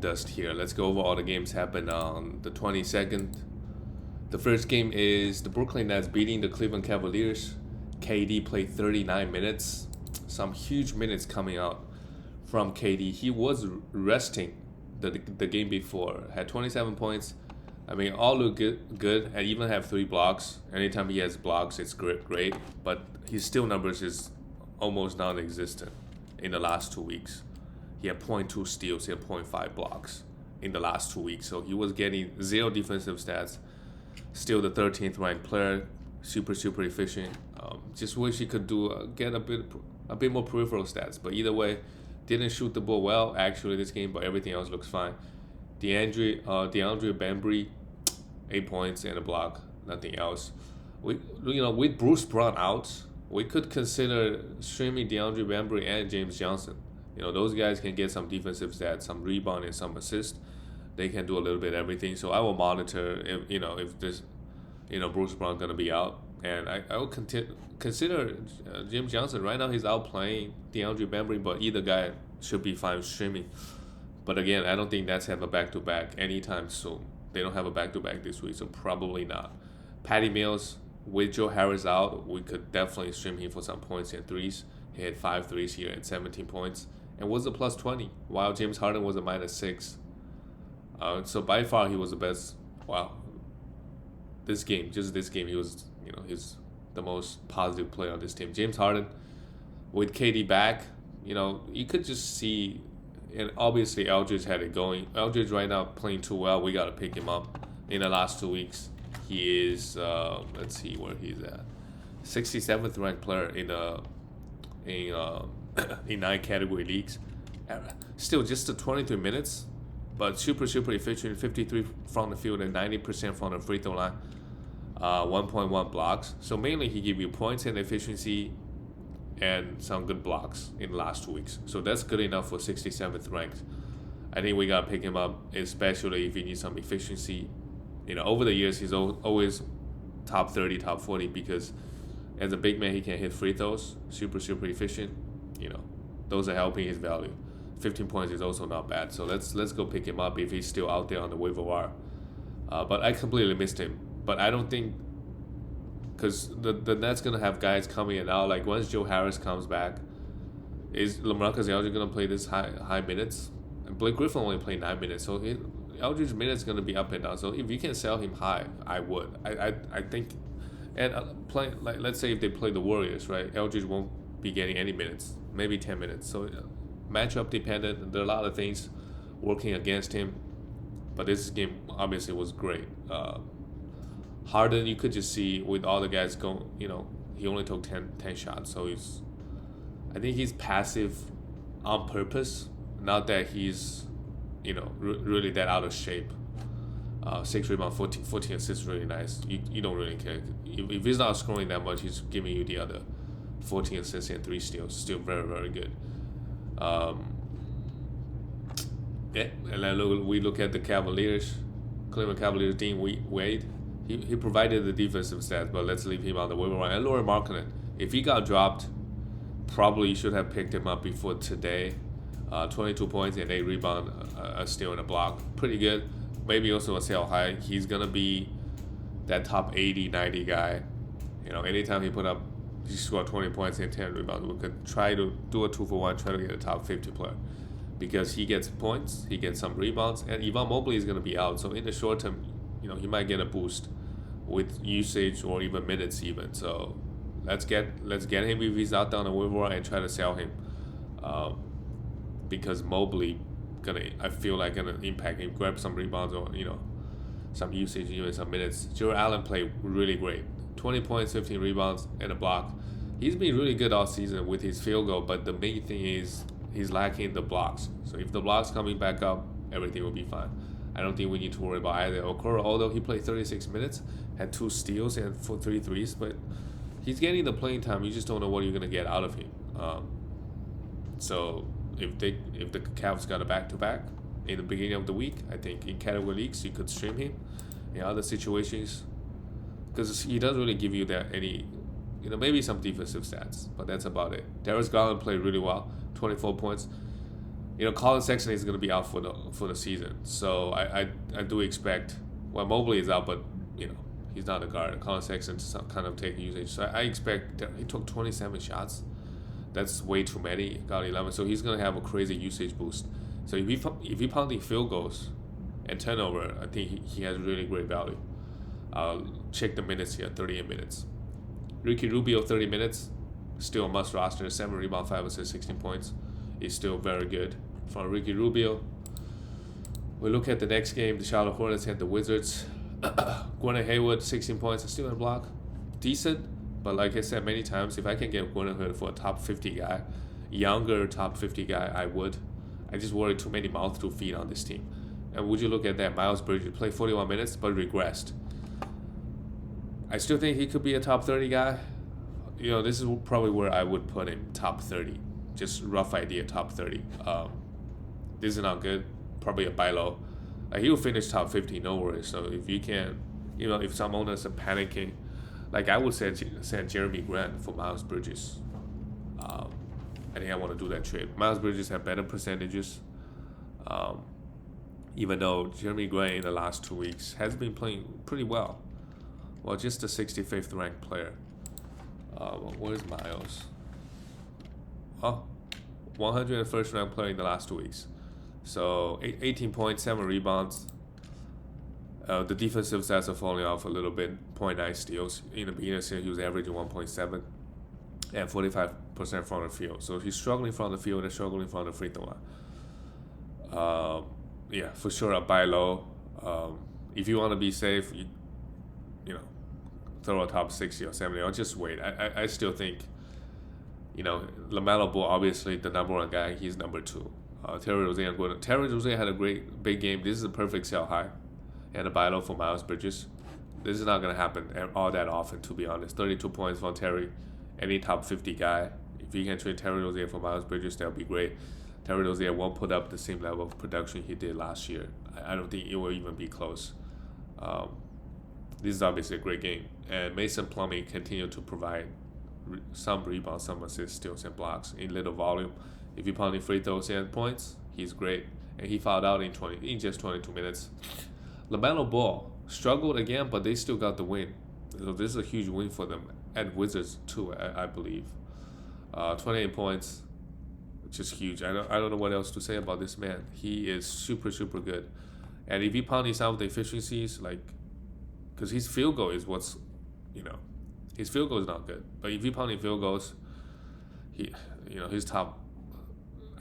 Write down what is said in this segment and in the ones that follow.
Dust here. Let's go over all the games happened on the 22nd. The first game is the Brooklyn Nets beating the Cleveland Cavaliers. KD played 39 minutes. Some huge minutes coming out from KD. He was resting the game before. Had 27 points. I mean, all look good, and even have 3 blocks. Anytime he has blocks, it's great. But his steal numbers is almost non-existent in the last 2 weeks. He had 0.2 steals, he had 0.5 blocks in the last 2 weeks. So he was getting 0 defensive stats. Still the 13th ranked player, super efficient. Just wish he could get a bit more peripheral stats. But either way, didn't shoot the ball well actually this game, but everything else looks fine. DeAndre Bambry, 8 points and a block, nothing else. With Bruce Brown out, we could consider streaming DeAndre Bambry and James Johnson. Those guys can get some defensive stats, some rebound, and some assist. They can do a little bit of everything. So I will monitor if this, Bruce Brown gonna be out, and I will consider James Johnson. Right now he's out playing DeAndre Bambry, but either guy should be fine streaming. But again, I don't think Nets have a back-to-back anytime soon. They don't have a back-to-back this week, so probably not. Patty Mills, with Joe Harris out, we could definitely stream him for some points and threes. He had 5 threes here and 17 points. And was a plus 20, while James Harden was a minus 6. So by far he was the best. Wow. This game, he was, he's the most positive player on this team. James Harden, with KD back, you could just see, and obviously Aldridge had it going. Aldridge right now playing too well. We got to pick him up in the last 2 weeks. He is, let's see where he's at. 67th ranked player in 9 category leagues. Still just the 23 minutes, but super efficient. 53 from the field and 90% from the free throw line. 1.1 blocks. So mainly he give you points and efficiency and some good blocks in the last 2 weeks. So that's good enough for 67th ranked. I think we gotta pick him up, especially if you need some efficiency. Over the years he's always top 30, top 40 because as a big man he can hit free throws. Super efficient. Those are helping his value. 15 points is also not bad. So let's go pick him up if he's still out there on the waiver wire. But I completely missed him. But I don't think, because the Nets gonna have guys coming in and out. Like once Joe Harris comes back, is LaMarcus Aldridge gonna play this high minutes? And Blake Griffin only played 9 minutes, so Aldridge's minutes gonna be up and down. So if you can sell him high, I would. I think, and play like let's say if they play the Warriors, right? Aldridge won't be getting any minutes, maybe 10 minutes. So matchup dependent. There are a lot of things working against him, but this game obviously was great. Harden, you could just see with all the guys going, he only took 10 shots. So I think he's passive on purpose, not that he's, really that out of shape. 6 rebounds, 14 assists, really nice. You don't really care. If he's not scoring that much, he's giving you the other 14 assists and 3 steals. Still very good. And then we look at the Cleveland Cavaliers, Dean Wade. He provided the defensive stats, but let's leave him on the waiver wire. And Lauri Markkanen, if he got dropped, probably you should have picked him up before today. 22 points and 8 rebounds, a steal and a block. Pretty good. Maybe also a sell high. He's going to be that top 80, 90 guy. Anytime he scored 20 points and 10 rebounds, we could try to do a 2-for-1, try to get a top 50 player. Because he gets points, he gets some rebounds, and Evan Mobley is going to be out. So in the short term, he might get a boost with usage or even minutes even. So let's get him if he's out down the waiver wire and try to sell him. Because Mobley I feel like gonna impact him, grab some rebounds or some usage, even some minutes. Jarrett Allen played really great. 20 points, 15 rebounds, and a block. He's been really good all season with his field goal, but the main thing is he's lacking the blocks. So if the blocks coming back up, everything will be fine. I don't think we need to worry about either. Okoro, although he played 36 minutes, had 2 steals and 3 threes, but he's getting the playing time. You just don't know what you're gonna get out of him. So if the Cavs got a back-to-back in the beginning of the week, I think in category leagues you could stream him. In other situations, because he doesn't really give you that any, maybe some defensive stats, but that's about it. Darius Garland played really well, 24 points. Colin Sexton is going to be out for the season. So I do expect, well, Mobley is out, but he's not a guard. Colin Sexton to kind of take usage. So I expect that he took 27 shots. That's way too many. Got 11. So he's going to have a crazy usage boost. So if he pounding field goals and turnover, I think he has really great value. Check the minutes here, 38 minutes. Ricky Rubio, 30 minutes. Still a must roster. 7 rebounds, 5 assists, 16 points. Is still very good from Ricky Rubio. We look at the next game, the Charlotte Hornets and the Wizards. Gordon Hayward, 16 points, still in a block. Decent, but like I said many times, if I can get Gordon Hayward for a top 50 guy, younger top 50 guy, I would. I just worry too many mouths to feed on this team. And would you look at that? Miles Bridges played 41 minutes, but regressed. I still think he could be a top 30 guy. This is probably where I would put him, top 30. Just rough idea, top 30. This is not good. Probably a buy low. He'll finish top 50, no worries. So if you can, if some owners are panicking, I would send Jeremy Grant for Miles Bridges. I think I want to do that trade. Miles Bridges have better percentages. Even though Jeremy Grant in the last 2 weeks has been playing pretty well. Well, just the 65th ranked player. Where's Miles? 101st ranked player in the last 2 weeks. So 18 points, 7 rebounds. The defensive stats are falling off a little bit. 0.9 steals. In the beginning of the season, he was averaging 1.7 and 45% from the field. So he's struggling from the field and struggling from the free throw line. For sure a buy low. If you want to be safe, throw a top 60 or 70. I'll just wait. I still think, LaMelo Ball, obviously the number 1 guy. He's number 2. Terry Rozier and Gordon. Terry Rozier had a great big game. This is a perfect sell high. And a buy low for Miles Bridges. This is not going to happen all that often, to be honest. 32 points from Terry. Any top 50 guy. If you can trade Terry Rozier for Miles Bridges, that would be great. Terry Rozier won't put up the same level of production he did last year. I don't think it will even be close. This is obviously a great game. And Mason Plumlee continued to provide some rebounds, some assists, steals, and blocks in little volume. If you pound free throws and points, he's great. And he fouled out in just 22 minutes. LaMelo Ball struggled again, but they still got the win. So this is a huge win for them. And Wizards too, I believe. 28 points, which is huge. I don't know what else to say about this man. He is super, super good. And if you pound some of the efficiencies, because his field goal is what's, his field goal is not good. But if you pound field goals, he's top.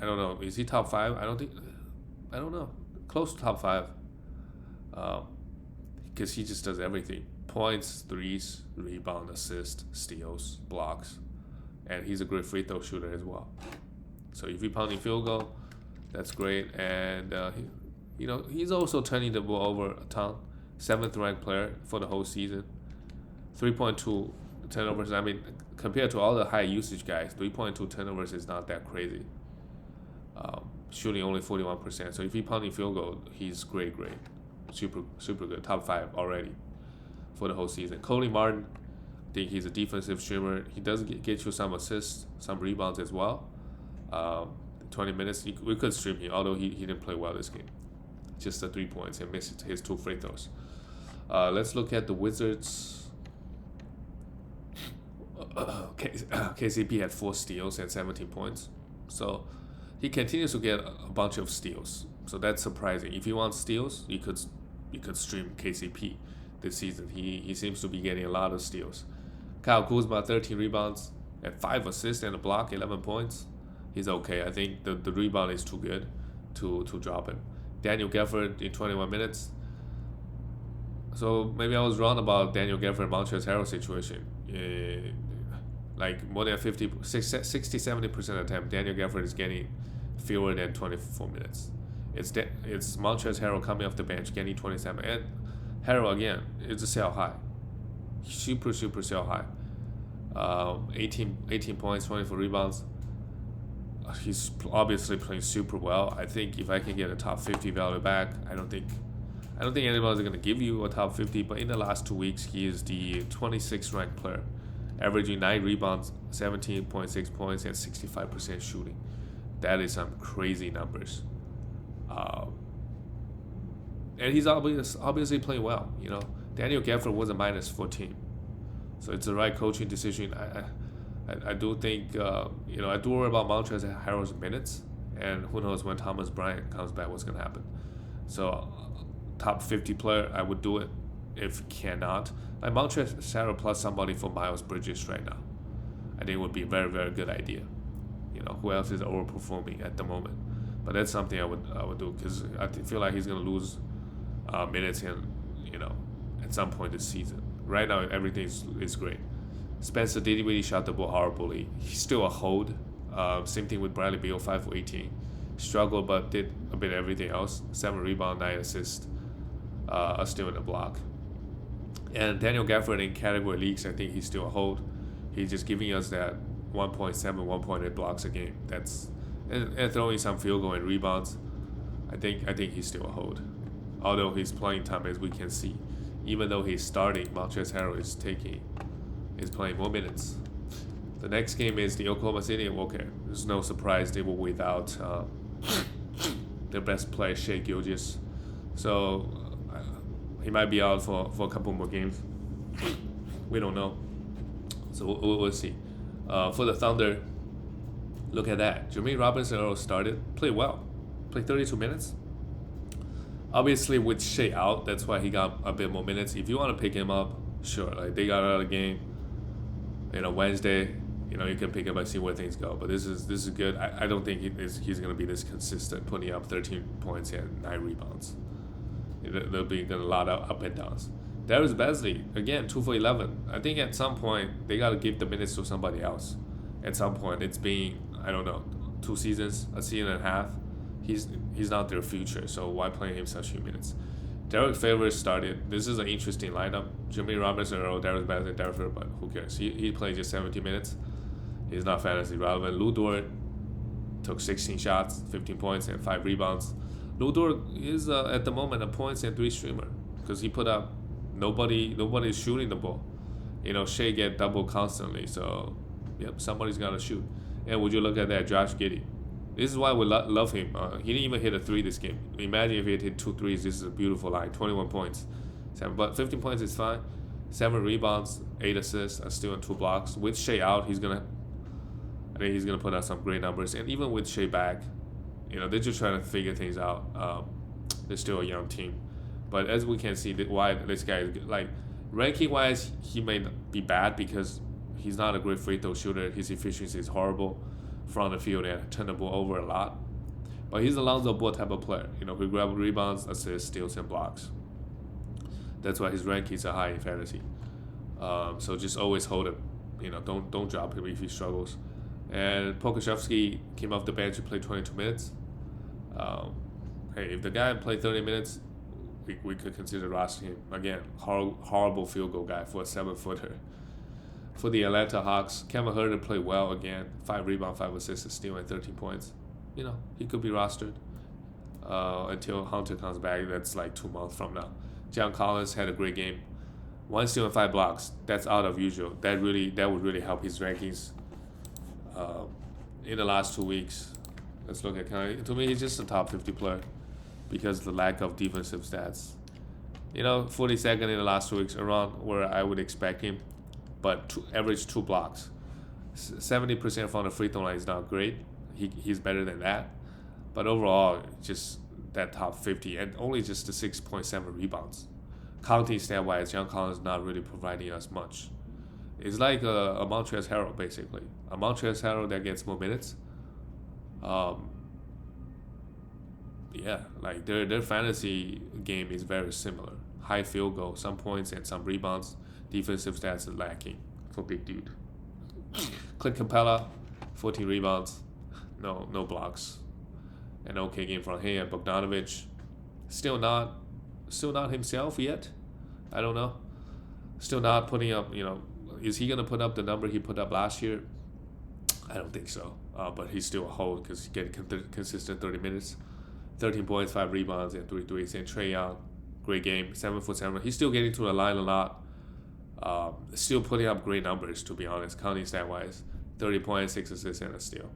I don't know. Is he top 5? I don't know. Close to top 5. Because he just does everything. Points, threes, rebound, assist, steals, blocks. And he's a great free throw shooter as well. So if you pound field goal, that's great. And, he's also turning the ball over a ton. 7th ranked player for the whole season. 3.2 turnovers. I mean, compared to all the high usage guys, 3.2 turnovers is not that crazy. Shooting only 41%. So if he pounding field goal, he's great. Super, super good. Top 5 already for the whole season. Cody Martin, I think he's a defensive streamer. He does get you some assists, some rebounds as well. 20 minutes, we could stream him, although he didn't play well this game. Just the 3 points and missed his 2 free throws. Let's look at the Wizards. KCP had 4 steals and 17 points. So he continues to get a bunch of steals. So that's surprising. If you want steals, you could stream KCP this season. He seems to be getting a lot of steals. Kyle Kuzma, 13 rebounds and 5 assists and a block, 11 points. He's okay. I think the rebound is too good to drop him. Daniel Gafford in 21 minutes. So maybe I was wrong about Daniel Gafford Montrezl Harrell situation. More than 60-70% of the time, Daniel Gafford is getting fewer than 24 minutes. It's Montrezl Harrell coming off the bench, getting 27. And Harrell, again, it's a sell high. Super, super sell high. 18 points, 24 rebounds. He's obviously playing super well. I think if I can get a top 50 value back, I don't think anybody's going to give you a top 50, but in the last 2 weeks, he is the 26th ranked player, averaging 9 rebounds, 17.6 points, and 65% shooting. That is some crazy numbers. And he's obviously playing well. Daniel Gafford was a minus 14, so it's the right coaching decision. I do think I do worry about Montrezl Harrell's minutes, and who knows when Thomas Bryant comes back, what's gonna happen. So top 50 player, I would do it. If cannot, like Montrezl Harrell plus somebody for Miles Bridges right now, I think it would be a very, very good idea. Who else is overperforming at the moment? But that's something I would do, because I feel like he's gonna lose minutes in at some point this season. Right now everything is great. Spencer Dinwiddie shot the ball horribly. He's still a hold. Same thing with Bradley Beal, 5 for 18. Struggled but did a bit of everything else. 7 rebounds, 9 assists, a steal and a block. And Daniel Gafford in category leagues, I think he's still a hold. He's just giving us that 1.7, 1.8 blocks a game. And throwing some field goal and rebounds. I think he's still a hold. Although his playing time, as we can see, even though he's starting, Montrezl Harrell is playing more minutes. The next game is the Oklahoma City and Walker. There's no surprise they were without their best player, Shai Gilgeous. So he might be out for a couple more games. We don't know. So we'll see. For the Thunder, look at that. Jermaine Robinson started, played well. Played 32 minutes. Obviously, with Shai out, that's why he got a bit more minutes. If you want to pick him up, sure. Like, they got another game, Wednesday. You can pick him up and see where things go. But this is good. I don't think he's going to be this consistent, putting up 13 points and 9 rebounds. There'll be a lot of up and downs. Darius Bazley, again, 2 for 11. I think at some point, they got to give the minutes to somebody else. At some point, it's been, I don't know, 2 seasons, a season and a half. He's not their future, so why play him such few minutes? Derek Favors started. This is an interesting lineup. Jermaine Robinson, Darius Bazley, Derek Favors, but who cares? He played just 17 minutes. He's not fantasy relevant. Lou Dort took 16 shots, 15 points, and 5 rebounds. Lou Dort is at the moment a points and 3 streamer, because he put up nobody's shooting the ball. Shai get double constantly, so yep, somebody's gotta shoot. And would you look at that, Josh Giddey? This is why we love him. He didn't even hit a 3 this game. Imagine if he had hit 2 threes. This is a beautiful line. 21 points. 15 points is fine. 7 rebounds, 8 assists, a steal and 2 blocks. With Shai out, I think he's gonna put out some great numbers. And even with Shai back, they're just trying to figure things out. They're still a young team. But as we can see, why this guy is good. Like, ranking-wise, he may be bad because he's not a great free throw shooter. His efficiency is horrible from the field and turn the ball over a lot. But he's a Lonzo Ball type of player. He grabs rebounds, assists, steals, and blocks. That's why his rankings are high in fantasy. So just always hold him. Don't drop him if he struggles. And Pokashevsky came off the bench and played 22 minutes. Hey, if the guy played 30 minutes, we could consider rostering him. Again, horrible field goal guy for a 7-footer. For the Atlanta Hawks, Kevin Huerter played well again. 5 rebounds, 5 assists, a steal, and 13 points. He could be rostered until Hunter comes back. That's like 2 months from now. John Collins had a great game. 1 steal and 5 blocks. That's out of usual. That would really help his rankings in the last 2 weeks. Let's look at to me, he's just a top 50 player because of the lack of defensive stats. 42nd in the last 2 weeks, around where I would expect him. But average 2 blocks. 70% from the free throw line is not great. He's better than that. But overall, just that top 50 and only just the 6.7 rebounds. Counting stat-wise, John Collins not really providing us much. It's like a Montrezl Harrell, basically. A Montrezl Harrell that gets more minutes. Like their fantasy game is very similar. High field goal, some points and some rebounds. Defensive stats are lacking for big dude. Clint Capella, 14 rebounds, no blocks. An okay game from him. And Bogdanovic, still not himself yet. I don't know. Still not putting up. Is he gonna put up the number he put up last year? I don't think so. But he's still a hold because he's getting consistent 30 minutes, 13 points, 5 rebounds, and 3 threes. And Trae Young, great game, 7 for 7. He's still getting to the line a lot. Still putting up great numbers, to be honest, counting stat-wise. 30 points, 6 assists, and a steal.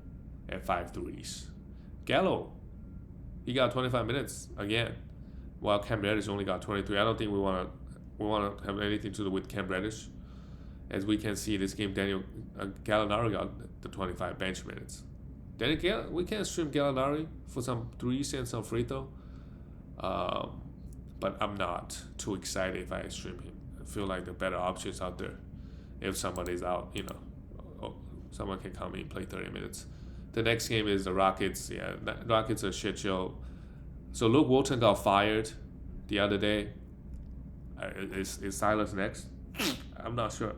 And 5 threes. Gallo, he got 25 minutes again, while Cam Reddish only got 23. I don't think we want to have anything to do with Cam Reddish. As we can see, this game, Gallinari got the 25 bench minutes. We can stream Gallinari for some threes and some free throw. But I'm not too excited if I stream him. I feel like the better options out there. If somebody's out, someone can come in and play 30 minutes. The next game is the Rockets. Yeah, Rockets are a shit show. So Luke Walton got fired the other day. Is Silas next? I'm not sure.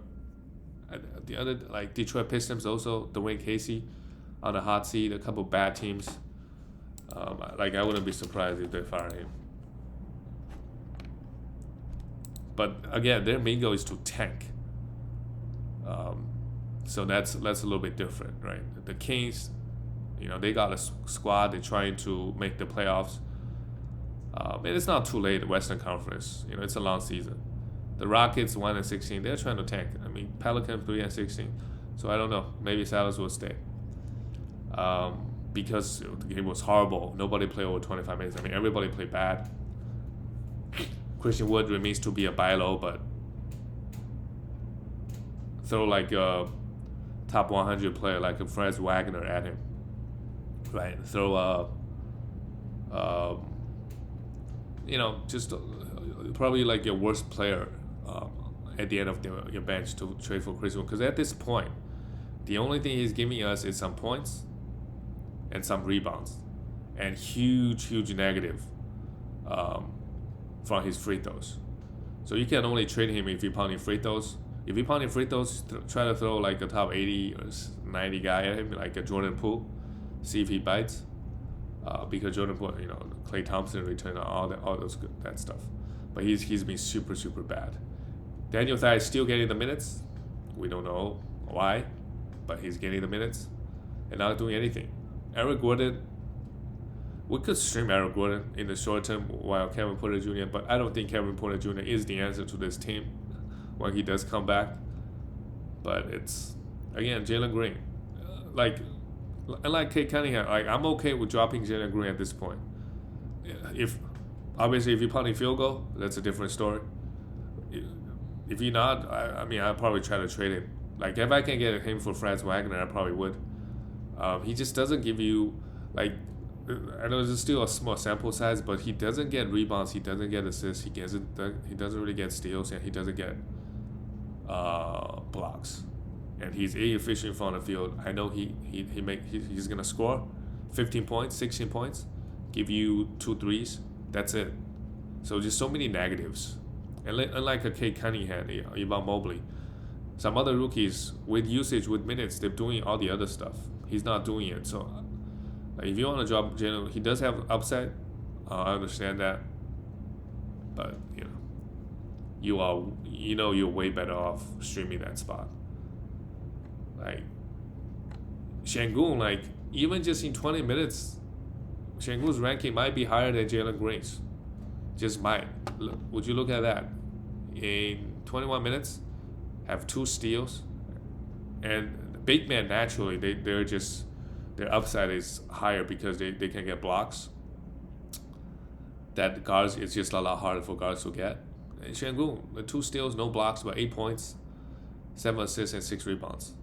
The other, like Detroit Pistons also, Dwayne Casey on the hot seat. A couple bad teams. I wouldn't be surprised if they fire him. But again, their main goal is to tank. So that's a little bit different, right? The Kings, they got a squad. They're trying to make the playoffs. And it's not too late. Western Conference, it's a long season. The Rockets 1-16. They're trying to tank. I mean, Pelicans 3-16. So I don't know. Maybe Silas will stay. Because the game was horrible. Nobody played over 25 minutes. I mean, everybody played bad. Christian Wood remains to be a buy low, but throw like a top 100 player like a Franz Wagner at him, right? Throw just probably like your worst player at the end of your bench to trade for Christian Wood, because at this point, the only thing he's giving us is some points and some rebounds, and huge negative. From his free throws. So you can only trade him if you're pounding free throws. If you're pounding free throws, try to throw like a top 80 or 90 guy at him, like a Jordan Poole, see if he bites. Because Jordan Poole, Klay Thompson returned all that stuff. But he's been super bad. Daniel Theis is still getting the minutes. We don't know why, but he's getting the minutes and not doing anything. Eric Gordon, we could stream Eric Gordon in the short term while Kevin Porter Jr., but I don't think Kevin Porter Jr. is the answer to this team when he does come back. But it's, again, Jalen Green. Like Kate Cunningham, I'm okay with dropping Jalen Green at this point. If you're punting field goal, that's a different story. If you're not, I'll probably try to trade him. Like, if I can get him for Franz Wagner, I probably would. He just doesn't give you, I know it's still a small sample size, but he doesn't get rebounds, he doesn't get assists, he doesn't really get steals, and he doesn't get blocks. And he's inefficient from the field. I know he's gonna score 15 points, 16 points, give you 2 threes. That's it. So just so many negatives. And unlike a Kate Cunningham, Evan Mobley, some other rookies with usage, with minutes, they're doing all the other stuff. He's not doing it. So if you want to drop Jalen, he does have upside. I understand that, but you're way better off streaming that spot. Like Şengün, even just in 20 minutes, Şengün's ranking might be higher than Jalen Green's. Just might. Would you look at that? In 21 minutes, have 2 steals, and big men naturally their upside is higher because they can get blocks. That guards, it's just a lot harder for guards to get. And Şengün, the 2 steals, no blocks, but 8 points, 7 assists, and 6 rebounds.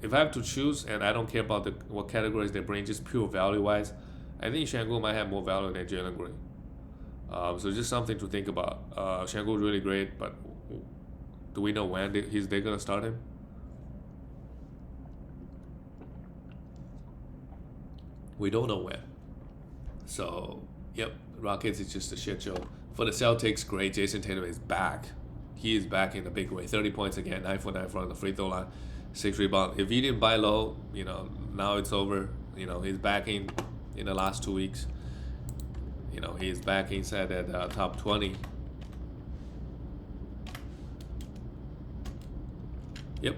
If I have to choose, and I don't care about what categories they bring, just pure value-wise, I think Şengün might have more value than Jalen Green. So just something to think about. Şengün's really great, but do we know when they're going to start him? We don't know when. So, yep, Rockets is just a shit show. For the Celtics, great. Jason Tatum is back. He is back in a big way. 30 points again, 9 for 9 from the free throw line, 6 rebounds. If he didn't buy low, now it's over. He's back in the last 2 weeks. He's back inside that top 20. Yep.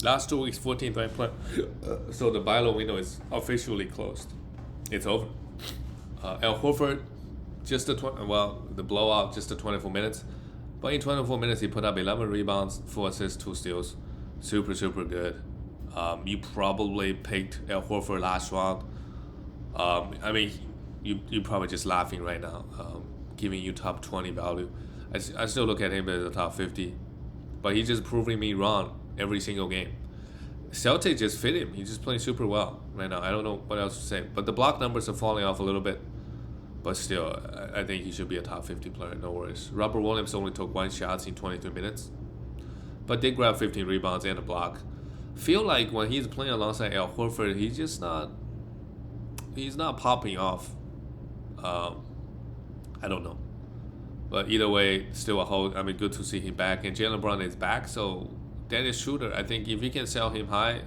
Last 2 weeks, 14 point play. So the buy low window is officially closed. It's over. Al Horford, the blowout, just the 24 minutes. But in 24 minutes, he put up 11 rebounds, 4 assists, 2 steals. Super good. You probably picked Al Horford last round. I mean, you probably just laughing right now, giving you top 20 value. I still look at him as a top 50, but he's just proving me wrong every single game. Celtic just fit him. He's just playing super well right now. I don't know what else to say. But the block numbers are falling off a little bit. But still, I think he should be a top 50 player. No worries. Robert Williams only took 1 shot in 23 minutes. But did grab 15 rebounds and a block. Feel like when he's playing alongside Al Horford, he's not popping off. I don't know. But either way, still a hold. I mean, good to see him back. And Jaylen Brown is back, so Dennis Schroeder, I think if you can sell him high,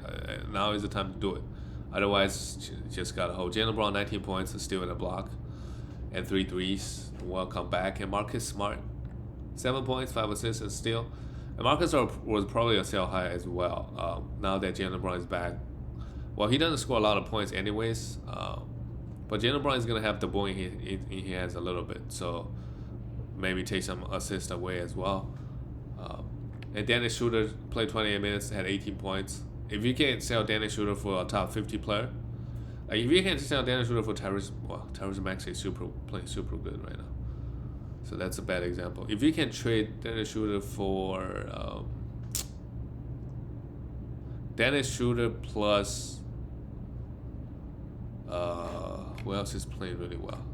now is the time to do it. Otherwise, just got to hold. Jaylen Brown, 19 points, is still in the block. And 3 threes. Welcome back. And Marcus Smart, 7 points, 5 assists, and steal. And Marcus was probably a sell high as well. Now that Jaylen Brown is back. Well, he doesn't score a lot of points anyways. But Jaylen Brown is going to have the ball in his hands a little bit. So maybe take some assists away as well. And Dennis Schroeder played 28 minutes, had 18 points. If you can sell Dennis Schroeder for a top 50 player, like if you can sell Dennis Schroeder for Tyrese Maxey is playing super good right now. So that's a bad example. If you can trade Dennis Schroeder for Dennis Schroeder plus who else is playing really well?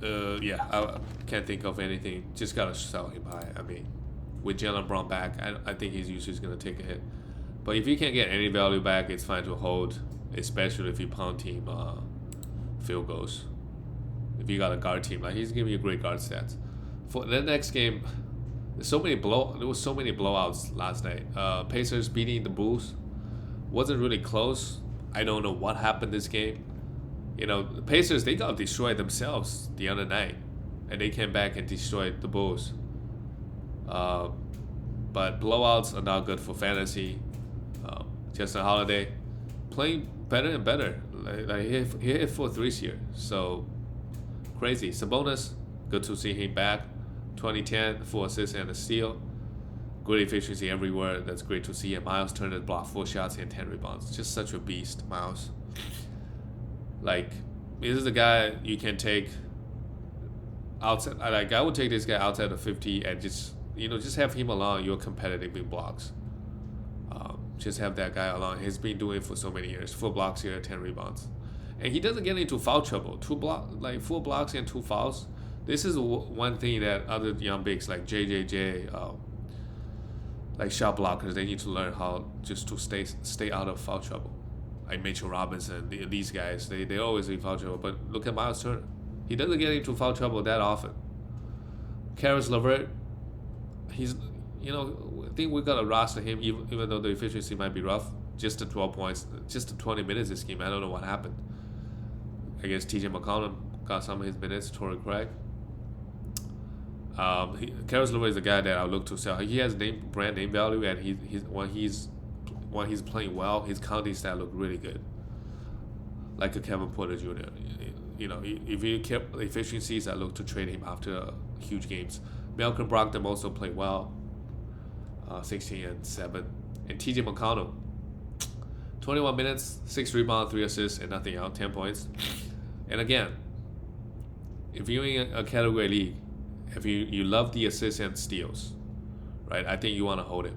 I can't think of anything. Just gotta sell him high. I mean, with Jaylen Brown back, I think his usage is gonna take a hit. But if you can't get any value back, it's fine to hold, especially if you pound team field goals. If you got a guard team, like he's giving you great guard stats. For the next game, there was so many blowouts last night. Pacers beating the Bulls wasn't really close. I don't know what happened this game. You know, the Pacers, they got destroyed themselves the other night. And they came back and destroyed the Bulls. But blowouts are not good for fantasy. Justin Holiday playing better and better. Like he hit 4 threes here. So, crazy. Sabonis, good to see him back. 2010, 4 assists and a steal. Good efficiency everywhere. That's great to see. And Miles Turner blocked 4 shots and 10 rebounds. Just such a beast, Miles. Like, this is the guy you can take outside. Like, I would take this guy outside of 50 and just have him along. You're competitive in blocks. Just have that guy along. He's been doing it for so many years. 4 blocks here, 10 rebounds. And he doesn't get into foul trouble. 4 blocks and 2 fouls. This is one thing that other young bigs like JJJ, like shot blockers, they need to learn how just to stay out of foul trouble. Like Mitchell Robinson, these guys, they always in foul trouble. But look at Miles Turner. He doesn't get into foul trouble that often. Karis LeVert, I think we got to roster him even though the efficiency might be rough. Just the 12 points, just the 20 minutes this game. I don't know what happened. I guess TJ McConnell got some of his minutes. Torrey Craig. Karis LeVert is the guy that I look to sell. He has brand name value, and when he's playing well, his counting stat look really good. Like a Kevin Porter Jr. If he kept efficiencies, I look to trade him after huge games. Malcolm Brogdon also played well. 16 and 7. And TJ McConnell, 21 minutes, 6 rebounds, 3 assists, and nothing out, 10 points. And again, if you're in a category league, if you love the assists and steals, right, I think you want to hold it.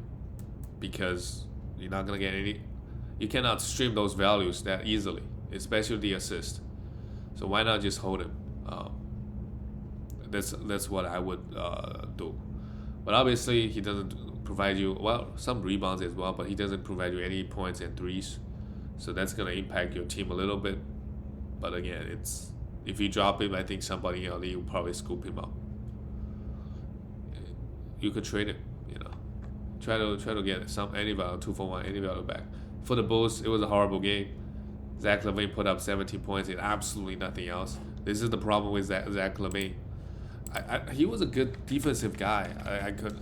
Because you're not going to get any, you cannot stream those values that easily, especially the assist. So why not just hold him? That's what I would do. But obviously, he doesn't provide you, some rebounds as well, but he doesn't provide you any points and threes. So that's going to impact your team a little bit. But again, if you drop him, I think somebody in your league will probably scoop him up. You could trade him, Try to get any value, 2 for 1, any value back. For the Bulls, it was a horrible game. Zach LaVine put up 17 points and absolutely nothing else. This is the problem with Zach LaVine. He was a good defensive guy.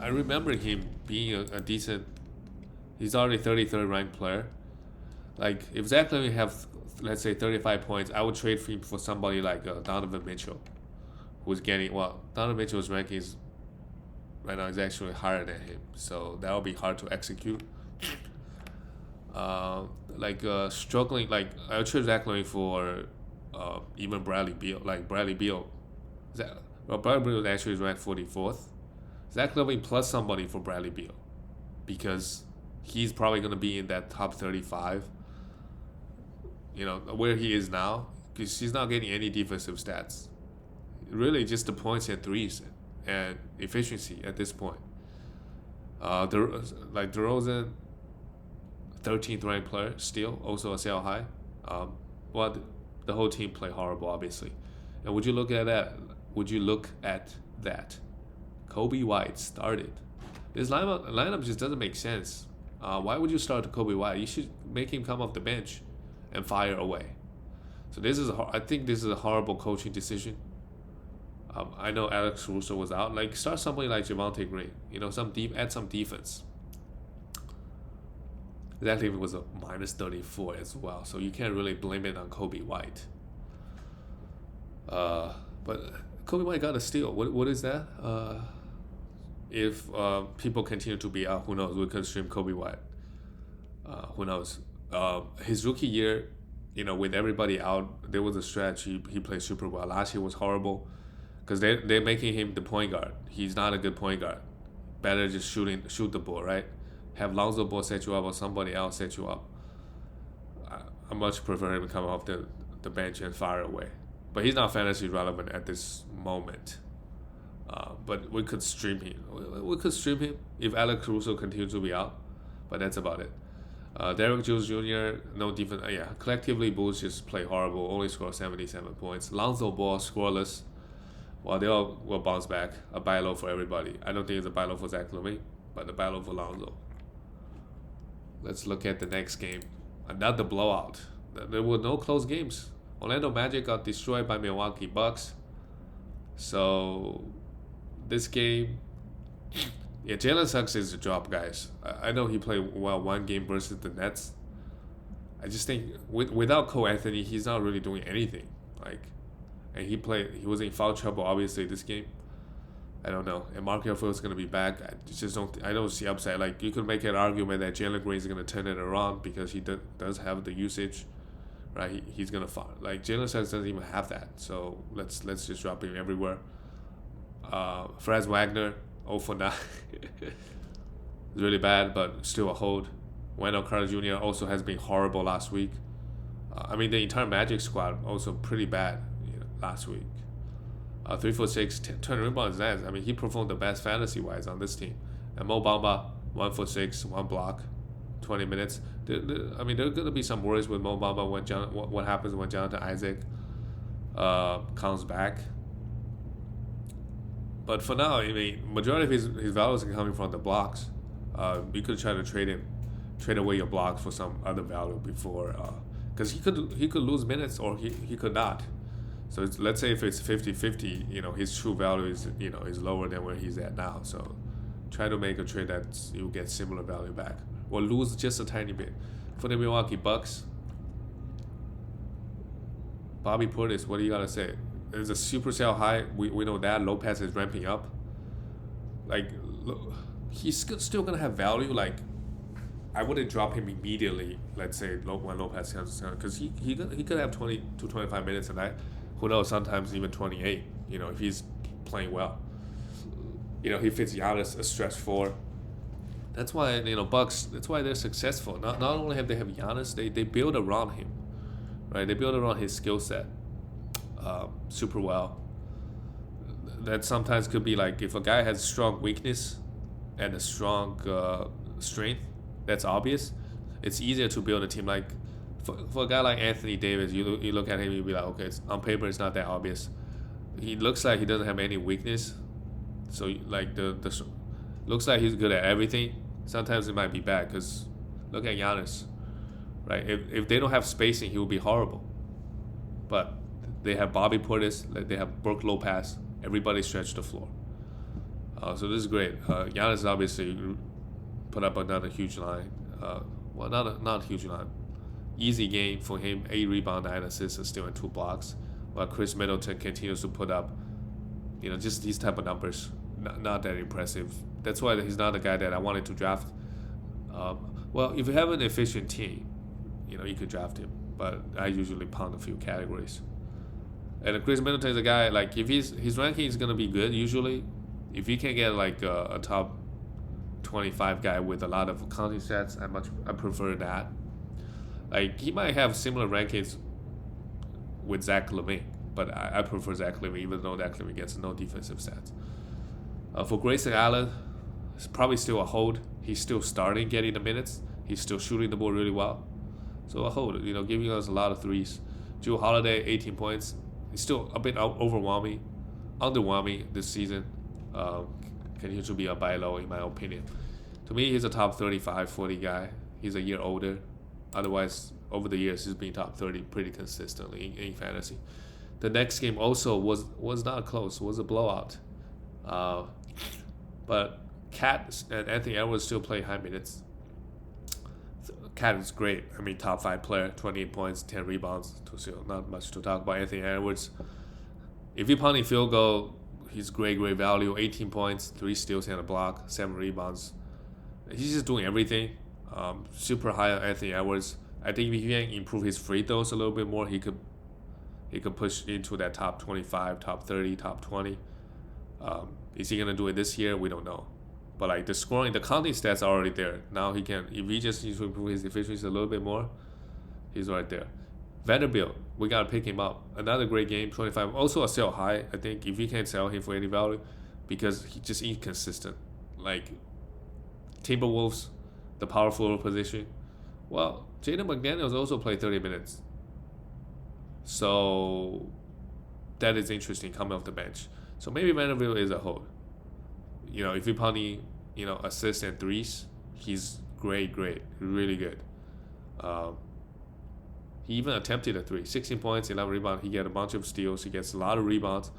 I remember him being a decent. He's already 33rd ranked player. Like if Zach LaVine have, let's say, 35 points, I would trade him for somebody like Donovan Mitchell, who's getting Donovan Mitchell's ranking is right now is actually higher than him, so that will be hard to execute. Struggling, like I chose Zach Levine for even Bradley Beal. Like Bradley Beal, Bradley Beal actually is ranked 44th. Zach Levine plus somebody for Bradley Beal, because he's probably going to be in that top 35. Where he is now, because he's not getting any defensive stats. Really, just the points and threes and efficiency at this point. DeRozan, 13th ranked player, still also a sell high. But the whole team played horrible, obviously. And would you look at that? Kobe White started. This lineup just doesn't make sense. Why would you start Kobe White? You should make him come off the bench and fire away. So I think this is a horrible coaching decision. I know Alex Russo was out. Like, start somebody like Javonte Green. Add some defense. That team was a minus 34 as well, so you can't really blame it on Kobe White. But Kobe White got a steal. What is that? If people continue to be out, who knows? We could stream Kobe White. Who knows? His rookie year, with everybody out, there was a stretch he played super well. Last year was horrible because they're making him the point guard. He's not a good point guard. Better just shoot the ball, right? Have Lonzo Ball set you up or somebody else set you up. I much prefer him to come off the bench and fire away. But he's not fantasy relevant at this moment. But we could stream him. We could stream him if Alex Caruso continues to be out. But that's about it. Derrick Jones Jr., no defense. Collectively, Bulls just play horrible. Only score 77 points. Lonzo Ball, scoreless. Well, they all will bounce back. A buy low for everybody. I don't think it's a buy low for Zach Levine, but a buy low for Lonzo. Let's look at the next game. Another blowout. There were no close games. Orlando Magic got destroyed by Milwaukee Bucks. So, this game, Jalen Suggs is a drop, guys. I know he played well one game versus the Nets. I just think without Cole Anthony, he's not really doing anything. And he was in foul trouble, obviously, this game. I don't know. And Markelle Fultz is going to be back. I don't see upside. Like, you could make an argument that Jalen Green is going to turn it around because he does have the usage, right? He's going to fall. Like, Jalen Suggs doesn't even have that. So let's just drop him everywhere. Franz Wagner, 0 for 9. It's really bad, but still a hold. Wendell Carter Jr. also has been horrible last week. The entire Magic squad also pretty bad last week. 3 for 6, 10 rebounds. He performed the best fantasy-wise on this team. And Mo Bamba, 1 for 6, 1 block, 20 minutes. There are going to be some worries with Mo Bamba what happens when Jonathan Isaac comes back. But for now, majority of his values are coming from the blocks. You could try to trade away your blocks for some other value before, because he could lose minutes or he could not. So let's say if it's 50-50, his true value is lower than where he's at now. So try to make a trade that you get similar value back or lose just a tiny bit. For the Milwaukee Bucks, Bobby Portis, what do you gotta say? It's a super sell high. We know that Lopez is ramping up. He's still gonna have value. I wouldn't drop him immediately. Let's say when Lopez comes, because he could have 20 to 25 minutes a night. Who knows? Sometimes even 28. If he's playing well. He fits Giannis a stretch 4. That's why Bucks. That's why they're successful. Not only have Giannis, they build around him, right? They build around his skill set, super well. That sometimes could be like if a guy has strong weakness and a strong strength, that's obvious. It's easier to build a team. Like for a guy like Anthony Davis, you look at him, you be like, okay, on paper it's not that obvious. He looks like he doesn't have any weakness, so the looks like he's good at everything. Sometimes it might be bad because look at Giannis, right? If they don't have spacing, he will be horrible. But they have Bobby Portis, they have Brook Lopez. Everybody stretch the floor. So this is great. Giannis obviously put up another huge line. Not a huge line. Easy game for him. 8 rebounds, 9 assists, and still in 2 blocks. While Chris Middleton continues to put up, just these type of numbers. not that impressive. That's why he's not the guy that I wanted to draft. Well, if you have an efficient team, you could draft him. But I usually pound a few categories. And Chris Middleton is a guy, like, if his ranking is gonna be good usually. If you can get like a top 25 guy with a lot of counting stats, I prefer that. Like, he might have similar rankings with Zach LaVine, but I prefer Zach LaVine, even though Zach LaVine gets no defensive stats. For Grayson Allen, it's probably still a hold. He's still starting, getting the minutes. He's still shooting the ball really well. So a hold, giving us a lot of threes. Jrue Holiday, 18 points. He's still a bit underwhelming this season. Continues to be a buy low in my opinion. To me, he's a top 35, 40 guy. He's a year older. Otherwise, over the years, he's been top 30 pretty consistently in fantasy. The next game also was not close. Was a blowout. But Cat and Anthony Edwards still play high minutes. Cat is great. I mean, top 5 player, 28 points, 10 rebounds. So not much to talk about Anthony Edwards. If you're punting field goal, he's great value. 18 points, 3 steals and a block, 7 rebounds. He's just doing everything. Super high on Anthony Edwards. I think if he can improve his free throws a little bit more, he could push into that top 25, top 30, top 20. Is he gonna do it this year? We don't know. But like the scoring, the counting stats are already there. Now he can, if he just needs to improve his efficiency a little bit more, he's right there. Vanderbilt, we gotta pick him up. Another great game, 25. Also a sell high. I think if you can sell him for any value, because he's just inconsistent. Like Timberwolves, the power forward position. Well, Jaden McDaniels also played 30 minutes. So that is interesting coming off the bench. So maybe Vanderbilt is a hold. If you're pounding, assists and threes, he's great, really good. He even attempted a 3, 16 points, 11 rebounds. He gets a bunch of steals. He gets a lot of rebounds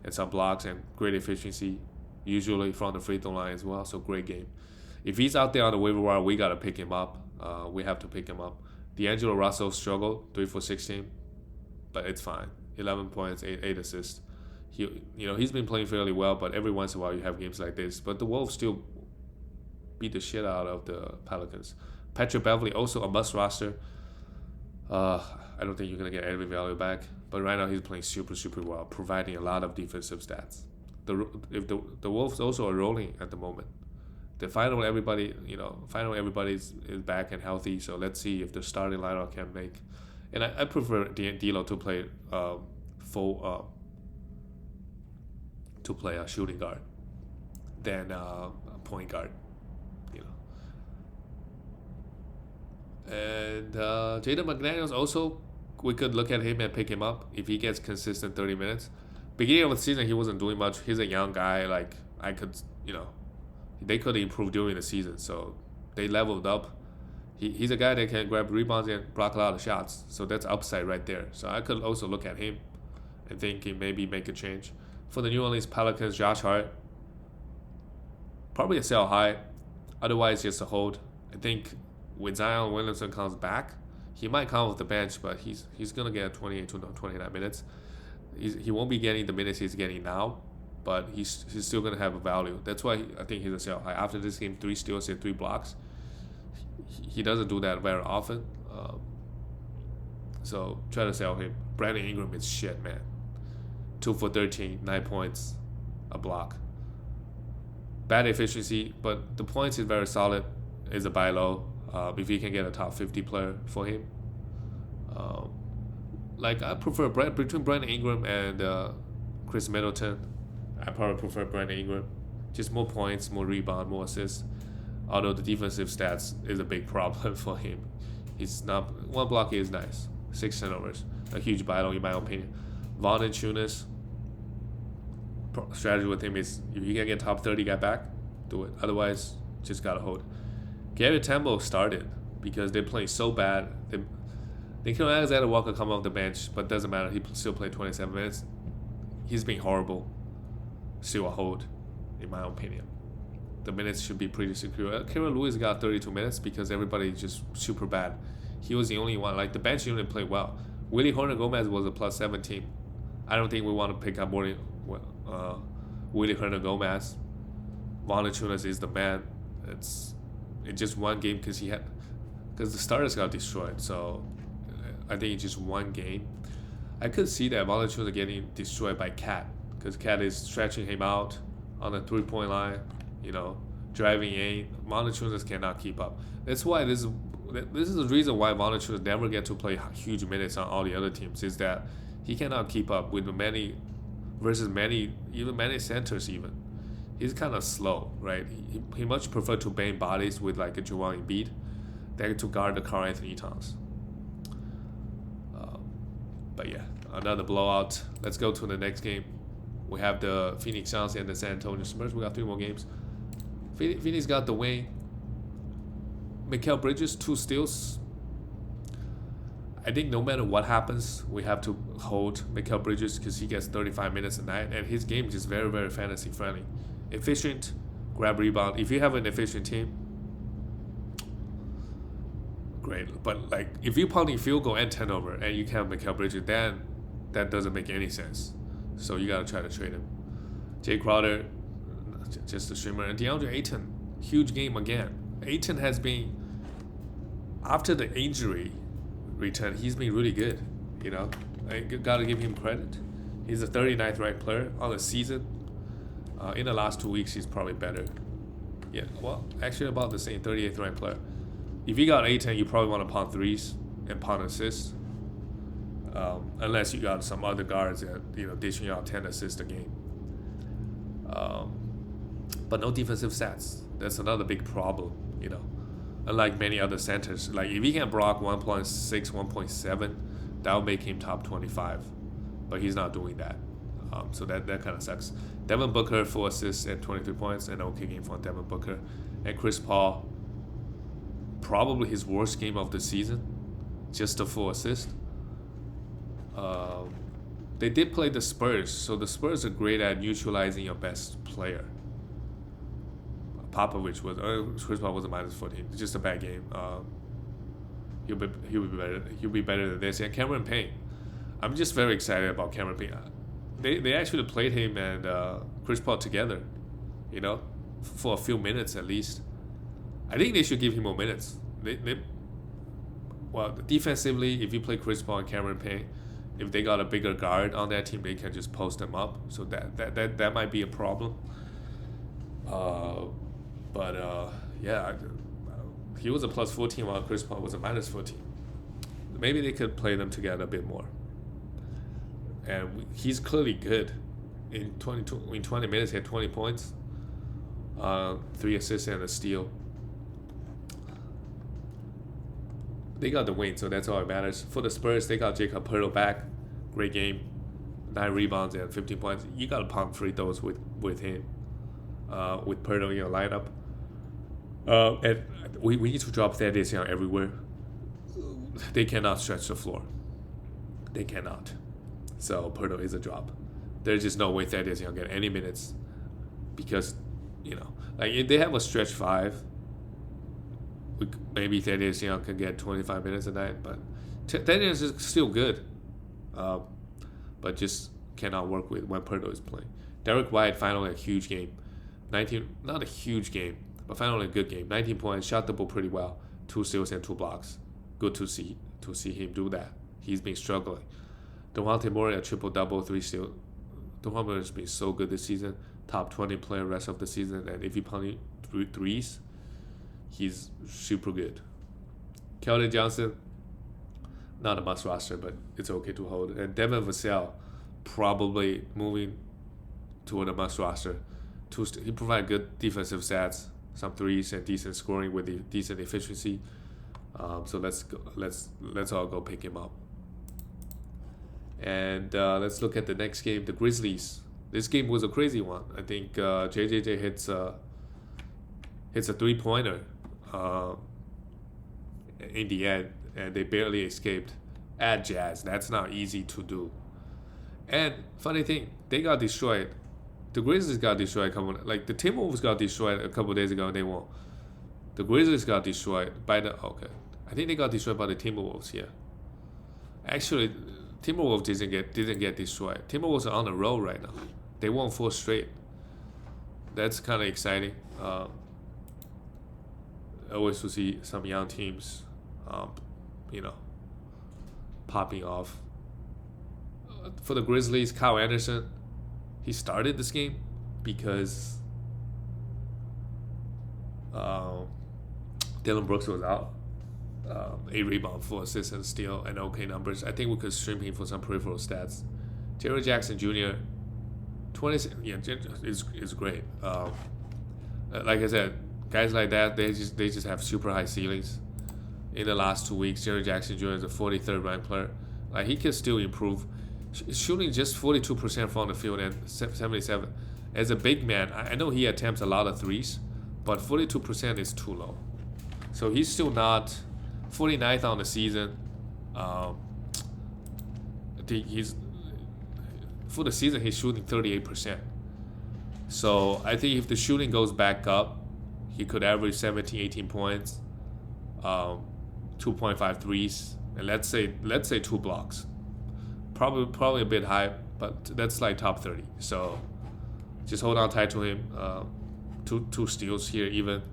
and some blocks and great efficiency, usually from the free throw line as well. So great game. If he's out there on the waiver wire, we gotta pick him up. We have to pick him up. D'Angelo Russell struggled, 3 for 16, but it's fine. 11 points, 8 assists. He's been playing fairly well, but every once in a while you have games like this. But the Wolves still beat the shit out of the Pelicans. Patrick Beverley also a must roster. I don't think you're gonna get any value back, but right now he's playing super well, providing a lot of defensive stats. The Wolves also are rolling at the moment. Finally everybody is back and healthy. So let's see if the starting lineup can make. And I prefer D'Lo to play to play a shooting guard than a point guard, And Jaden McDaniels also, we could look at him and pick him up if he gets consistent 30 minutes. Beginning of the season, he wasn't doing much. He's a young guy. Like, they could improve during the season. So they leveled up. He's a guy that can grab rebounds and block a lot of shots. So that's upside right there. So I could also look at him and think he maybe make a change. For the New Orleans Pelicans, Josh Hart, probably a sell high. Otherwise, just a hold. I think when Zion Williamson comes back, he might come off the bench, but he's gonna get 28 to 29 minutes. He won't be getting the minutes he's getting now, but he's still gonna have a value. That's why I think he's a sell high. After this game, 3 steals and 3 blocks. He doesn't do that very often. So try to sell him. Brandon Ingram is shit, man. 2 for 13, 9 points, a block. Bad efficiency, but the points is very solid. Is a buy low. If you can get a top 50 player for him. I prefer between Brandon Ingram and Chris Middleton. I probably prefer Brandon Ingram. Just more points, more rebound, more assists. Although the defensive stats is a big problem for him. He's not, one block is nice. 6 turnovers. A huge buy low in my opinion. Vaughn and Tunis. Strategy with him is if you can get top 30 guy back, do it. Otherwise, just gotta hold. Gary Temple started because they're playing so bad. They can Alexander Walker come off the bench, but doesn't matter. He still played 27 minutes. He's been horrible. Still a hold, in my opinion. The minutes should be pretty secure. Kevin Lewis got 32 minutes because everybody is just super bad. He was the only one. Like the bench unit played well. Willie Hernan-Gomez was a +17. I don't think we want to pick up more Willie Hernan-Gomez. Valanciunas is the man. It's just one game because the starters got destroyed. So I think it's just one game. I could see that Valanciunas getting destroyed by Cat because Cat is stretching him out on the 3-point line, driving in. Valanciunas cannot keep up. That's why this is the reason why Valanciunas never get to play huge minutes on all the other teams, is that he cannot keep up with many centers even. He's kind of slow, right? He much prefer to bang bodies with like a Joel Embiid than to guard the Karl Anthony Towns. But yeah, another blowout. Let's go to the next game. We have the Phoenix Suns and the San Antonio Spurs. We got 3 more games. Phoenix got the win. Mikal Bridges, 2 steals. I think no matter what happens, we have to hold Mikal Bridges because he gets 35 minutes a night, and his game is just very, very fantasy friendly. Efficient, grab rebound. If you have an efficient team, great. But like if you're punting field goal and turnover and you can't Mikal Bridges, then that doesn't make any sense. So you gotta try to trade him. Jay Crowder, just a streamer, and DeAndre Ayton, huge game again. Ayton has been, after the injury return, he's been really good. I gotta give him credit. He's the 39th ranked player on the season. In the last 2 weeks, he's probably better. Yeah, well, actually about the same, 38th ranked player. If you got Ayton, you probably want to punt threes and punt assists. Unless you got some other guards that dishing out 10 assists a game. But no defensive stats. That's another big problem. Unlike many other centers, like if he can block 1.6, 1.7, that would make him top 25. But he's not doing that. So that kind of sucks. Devin Booker 4 assists and 23 points, an okay game for Devin Booker. And Chris Paul, probably his worst game of the season, just a 4 assist. They did play the Spurs, so the Spurs are great at neutralizing your best player. Popovich Chris Paul was a -14. It's just a bad game. He'll be better than this. And Cameron Payne, I'm just very excited about Cameron Payne. They actually played him and Chris Paul together, for a few minutes at least. I think they should give him more minutes. Well, defensively, if you play Chris Paul and Cameron Payne, if they got a bigger guard on that team, they can just post them up. So that might be a problem. Yeah, he was a +14 while Chris Paul was a -14. Maybe they could play them together a bit more. And he's clearly good. In 20 minutes, he had 20 points, 3 assists and a steal. They got the win, so that's all that matters. For the Spurs, they got Jakob Poeltl back. Great game. 9 rebounds and 15 points. You got to pump free throws with him, with Poeltl in your lineup. And we need to drop Thaddeus Young everywhere. They cannot stretch the floor. They cannot. So Poeltl is a drop. There's just no way Thaddeus Young get any minutes because, like if they have a stretch 5, maybe Thaddeus Young can get 25 minutes a night, but Thaddeus is still good, but just cannot work with when Poeltl is playing. Derek White finally a huge game, 19, not a huge game, but finally a good game. 19 points, shot the ball pretty well, 2 steals and 2 blocks. Good to see him do that. He's been struggling. DeJounte Murray a triple-double, 3 steals. DeJounte Murray has been so good this season, top 20 player rest of the season, and if he punts threes, he's super good. Keldon Johnson, not a must roster, but it's okay to hold. And Devin Vassell, probably moving toward a must roster. He provides good defensive stats, some threes, and decent scoring with decent efficiency. So let's all go pick him up. And let's look at the next game, the Grizzlies. This game was a crazy one. I think JJJ hits a 3-pointer in the end, and they barely escaped at Jazz. That's not easy to do. And funny thing, they got destroyed. The Grizzlies got destroyed. The Timberwolves got destroyed a couple days ago, and they won. The Grizzlies got destroyed by I think they got destroyed by the Timberwolves here. Actually, Timberwolves didn't get destroyed. Timberwolves are on the roll right now. They won 4 straight. That's kind of exciting. Always to see some young teams, um, you know, popping off. For the Grizzlies, Kyle Anderson, he started this game because Dylan Brooks was out. 8 rebound, 4 assists, and steal, and okay numbers. I think we could stream him for some peripheral stats. Jerry Jackson Jr. 20, yeah, is great. Like I said, guys like that, they just have super high ceilings. In the last 2 weeks, Jerry Jackson Jr. is a 43rd ranked player. Like, he can still improve. Shooting just 42% from the field and 77. As a big man, I know he attempts a lot of threes, but 42% is too low. So he's still not 49th on the season. I think for the season he's shooting 38%. So I think if the shooting goes back up, he could average 17, 18 points, 2.5 threes, and let's say 2 blocks. Probably a bit high, but that's like top 30. So just hold on tight to him. Two steals here even.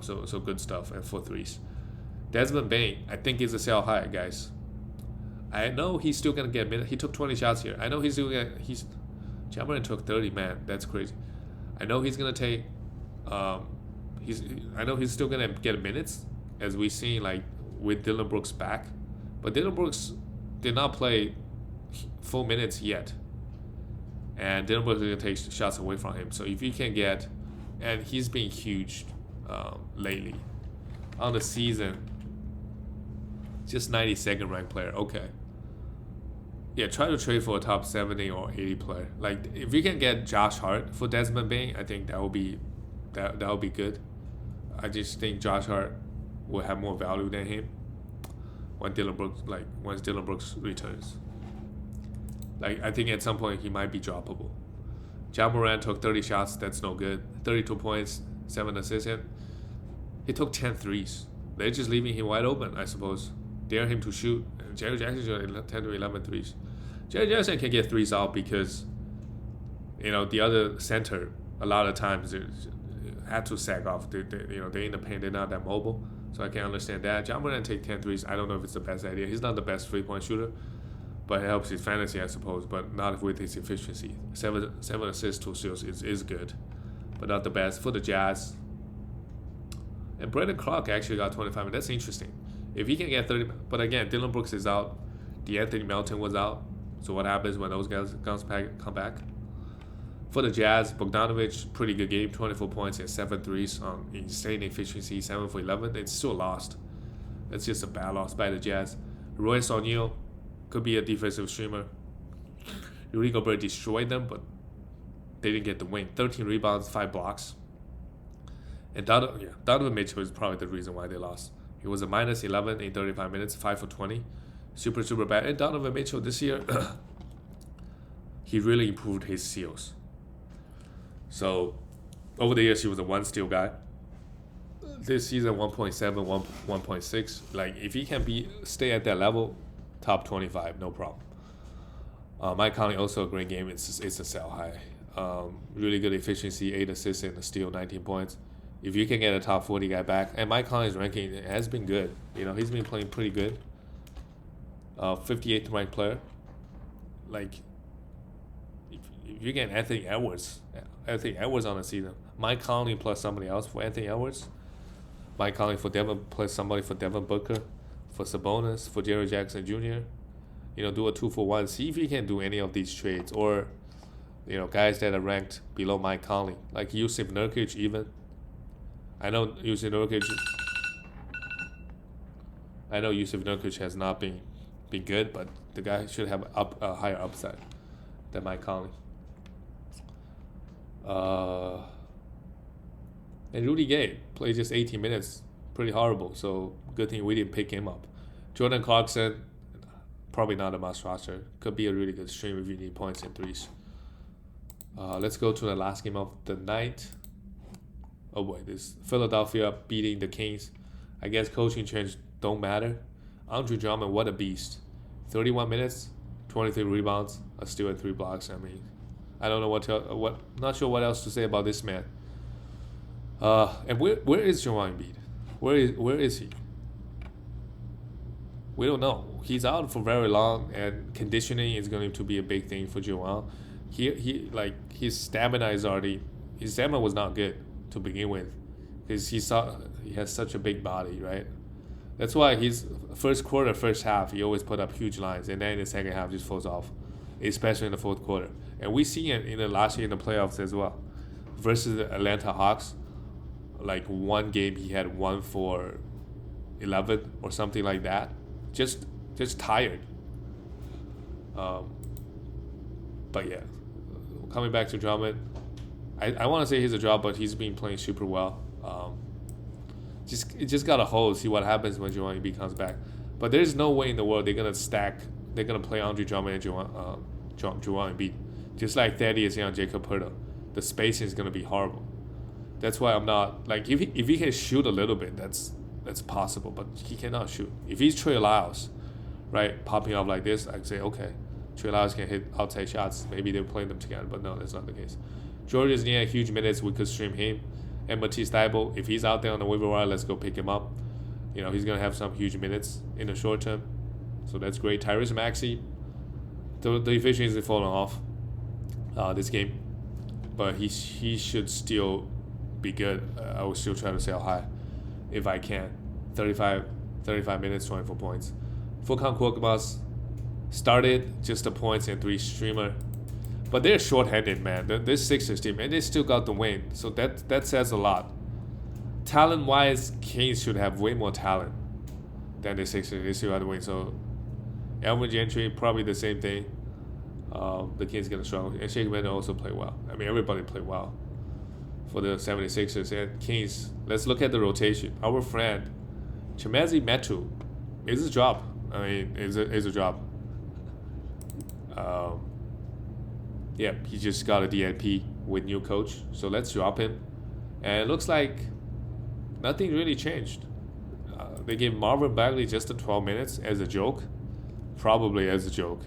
So good stuff, and 4 threes. Desmond Bane, I think is a sell high, guys. I know he's still gonna get minutes. He took 20 shots here. I know he's still gonna. Cameron took 30. Man, that's crazy. I know he's gonna take. I know he's still gonna get minutes, as we see like with Dylan Brooks back, but Dylan Brooks did not play full minutes yet, and Dylan Brooks is gonna take shots away from him. So if you can get, and he's been huge lately on the season, just 92nd ranked player. Okay. Yeah, try to trade for a top 70 or 80 player. Like, if you can get Josh Hart for Desmond Bane, I think that would be good. I just think Josh Hart will have more value than him once Dylan Brooks returns. Like, I think at some point he might be droppable. Ja Morant took 30 shots. That's no good. 32 points, 7 assists. He took 10 threes. They're just leaving him wide open, I suppose. Dare him to shoot. Jerry Jackson shot 10 to 11 threes. Jerry Jackson can get threes out because, the other center, a lot of times, had to sag off. They're in the paint. They're not that mobile. So I can understand that. Ja Morant take 10 threes. I don't know if it's the best idea. He's not the best three-point shooter, but it helps his fantasy, I suppose, but not with his efficiency. 7 assists, 2 steals is good, but not the best. For the Jazz, and Brandon Clark actually got 25 minutes. That's interesting. If he can get 30, but again, Dylan Brooks is out. DeAnthony Melton was out. So what happens when those guys come back? For the Jazz, Bogdanovic, pretty good game, 24 points and 7 threes on insane efficiency, 7 for 11. It's still lost. It's just a bad loss by the Jazz. Royce O'Neal could be a defensive streamer. Rudy Gobert destroyed them, but they didn't get the win. 13 rebounds, 5 blocks. And Donovan Mitchell is probably the reason why they lost. He was a minus 11 in 35 minutes, 5 for 20. Super, super bad. And Donovan Mitchell this year, he really improved his steals. So, over the years, he was a 1 steal guy. This season, 1.7, 1.6. Like, if he can stay at that level, top 25, no problem. Mike Conley, also a great game. It's a sell high. Really good efficiency, 8 assists and a steal, 19 points. If you can get a top 40 guy back, and Mike Conley's ranking has been good. He's been playing pretty good. 58th ranked player. Like, if you get Anthony Edwards on the season, Mike Conley plus somebody else for Anthony Edwards, Mike Conley for Devin plus somebody for Devin Booker, for Sabonis, for Jerry Jackson Jr. Do a 2-for-1. See if you can do any of these trades, or guys that are ranked below Mike Conley, like Yusuf Nurkic even. I know Yusuf Nurkic has not been good, but the guy should have a higher upside than Mike Conley. And Rudy Gaye played just 18 minutes, pretty horrible. So good thing we didn't pick him up. Jordan Clarkson, probably not a must roster. Could be a really good stream if you need points and threes. Let's go to the last game of the night. Oh boy, this Philadelphia beating the Kings. I guess coaching change don't matter. Andre Drummond, what a beast. 31 minutes, 23 rebounds, a steal and 3 blocks. I mean, I don't know not sure what else to say about this man. And where is Joel Embiid? Where is he? We don't know. He's out for very long, and conditioning is going to be a big thing for Joel. His stamina was not good to begin with, because he has such a big body, right? That's why his first half, he always put up huge lines, and then in the second half just falls off, especially in the fourth quarter. And we see it in the last year in the playoffs as well, versus the Atlanta Hawks. Like one game he had 1 for 11 or something like that, just tired. But yeah, coming back to Drummond, I want to say he's a drop, but he's been playing super well. Just gotta hold, see what happens when Joel Embiid comes back. But there's no way in the world they're gonna play Andre Drummond and Joel Embiid, just like Thaddeus and Jacob Poeltl. The spacing is gonna be horrible. That's why I'm not like, if he can shoot a little bit, that's possible, but he cannot shoot. If he's Trey Lyles, right, popping up like this, I'd say okay, Trey Lyles can hit outside shots. Maybe they're playing them together, but no, that's not the case. George near huge minutes. We could stream him. And Matisse Thybulle, if he's out there on the waiver wire, let's go pick him up. He's gonna have some huge minutes in the short term, so that's great. Tyrese Maxey, the efficiency is falling off this game, but he should still be good. I will still try to sell high if I can. 35 minutes, 24 points. Furkan Korkmaz started just the points and 3 streamer. But they're short-handed, man. This Sixers team, and they still got the win. So that says a lot. Talent-wise, Kings should have way more talent than the Sixers. They still got the win. So Alvin Gentry, probably the same thing. The Kings going to struggle. And Shake Milton also played well. I mean, everybody played well for the 76ers. And Kings, let's look at the rotation. Our friend, Chimezie Metu, is a drop. I mean, is a drop. Yeah, he just got a DNP with new coach, so let's drop him. And it looks like nothing really changed. They gave Marvin Bagley just the 12 minutes as a joke, probably as a joke.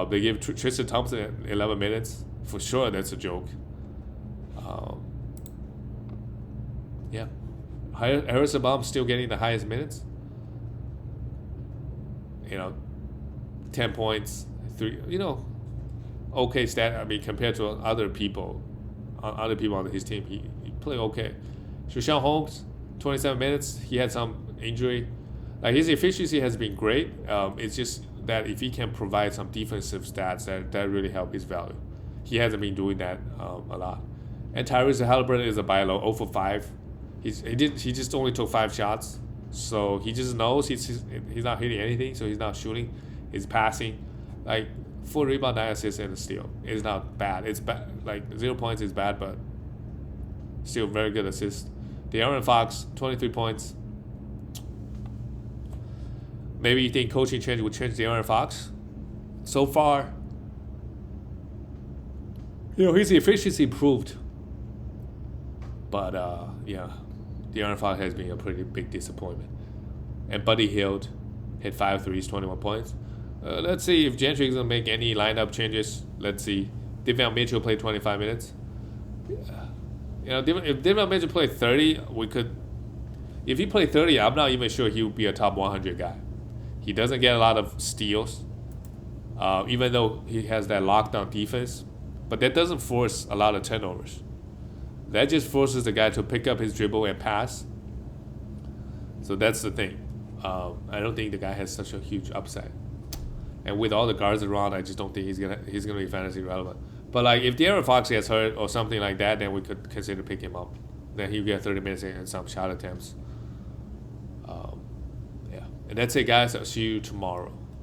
They gave Tristan Thompson 11 minutes, for sure that's a joke. Yeah, Harrison Baum still getting the highest minutes. 10 points, 3. Okay stat. I mean, compared to other people on his team, he played okay. Shushan Holmes, 27 minutes. He had some injury. Like, his efficiency has been great. It's just that if he can provide some defensive stats, that really help his value. He hasn't been doing that a lot. And Tyrese Halliburton is a buy low, 0 for 5. He just only took 5 shots, so he just knows he's not hitting anything, so he's not shooting. He's passing, like. 4 rebound, 9 assists, and a steal. It's not bad. It's bad. Like 0 points is bad, but still very good assist. De'Aaron Fox, 23 points. Maybe you think coaching change would change De'Aaron Fox? So far, his efficiency improved. But yeah, De'Aaron Fox has been a pretty big disappointment. And Buddy Hield hit 5 threes, 21 points. Let's see if Gentry is going to make any lineup changes. Let's see. Devin Mitchell played 25 minutes. If Devin Mitchell played 30, we could. If he played 30, I'm not even sure he would be a top 100 guy. He doesn't get a lot of steals, even though he has that lockdown defense. But that doesn't force a lot of turnovers. That just forces the guy to pick up his dribble and pass. So that's the thing. I don't think the guy has such a huge upside. And with all the guards around, I just don't think he's gonna be fantasy relevant. But like, if De'Aaron Fox gets hurt or something like that, then we could consider picking him up. Then he'll get 30 minutes and some shot attempts. Yeah, and that's it, guys. I'll see you tomorrow.